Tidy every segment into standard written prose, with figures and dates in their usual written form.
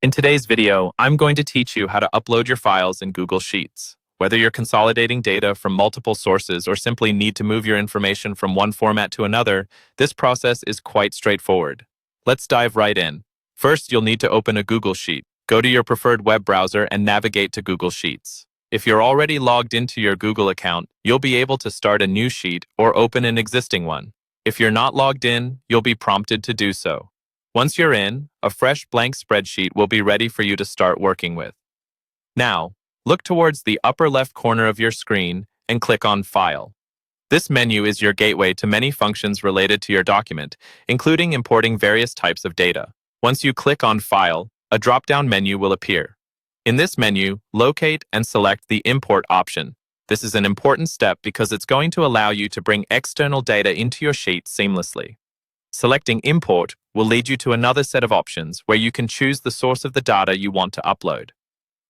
In today's video, I'm going to teach you how to upload your files in Google Sheets. Whether you're consolidating data from multiple sources or simply need to move your information from one format to another, this process is quite straightforward. Let's dive right in. First, you'll need to open a Google Sheet. Go to your preferred web browser and navigate to Google Sheets. If you're already logged into your Google account, you'll be able to start a new sheet or open an existing one. If you're not logged in, you'll be prompted to do so. Once you're in, a fresh blank spreadsheet will be ready for you to start working with. Now, look towards the upper left corner of your screen and click on File. This menu is your gateway to many functions related to your document, including importing various types of data. Once you click on File, a drop-down menu will appear. In this menu, locate and select the Import option. This is an important step because it's going to allow you to bring external data into your sheet seamlessly. Selecting Import will lead you to another set of options where you can choose the source of the data you want to upload.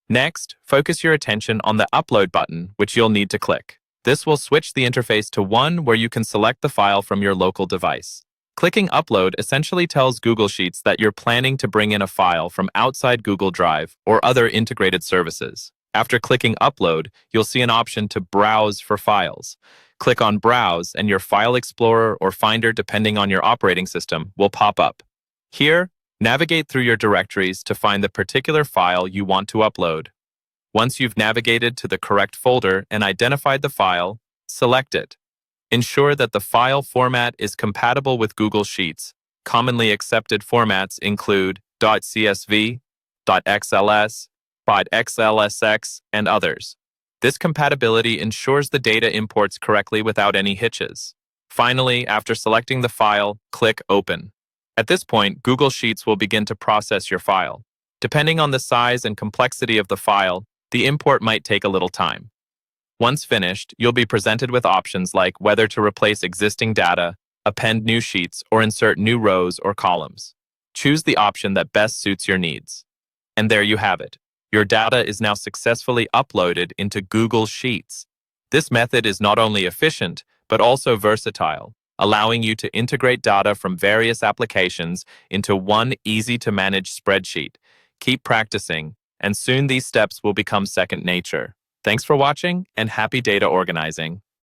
Next, focus your attention on the Upload button, which you'll need to click. This will switch the interface to one where you can select the file from your local device. Clicking Upload essentially tells Google Sheets that you're planning to bring in a file from outside Google Drive or other integrated services. After clicking Upload, you'll see an option to browse for files. Click on Browse and your File Explorer or Finder, depending on your operating system, will pop up. Here, navigate through your directories to find the particular file you want to upload. Once you've navigated to the correct folder and identified the file, select it. Ensure that the file format is compatible with Google Sheets. Commonly accepted formats include .csv, .xls, .xlsx, and others. This compatibility ensures the data imports correctly without any hitches. Finally, after selecting the file, click Open. At this point, Google Sheets will begin to process your file. Depending on the size and complexity of the file, the import might take a little time. Once finished, you'll be presented with options like whether to replace existing data, append new sheets, or insert new rows or columns. Choose the option that best suits your needs. And there you have it. Your data is now successfully uploaded into Google Sheets. This method is not only efficient, but also versatile, allowing you to integrate data from various applications into one easy-to-manage spreadsheet. Keep practicing, and soon these steps will become second nature. Thanks for watching, and happy data organizing.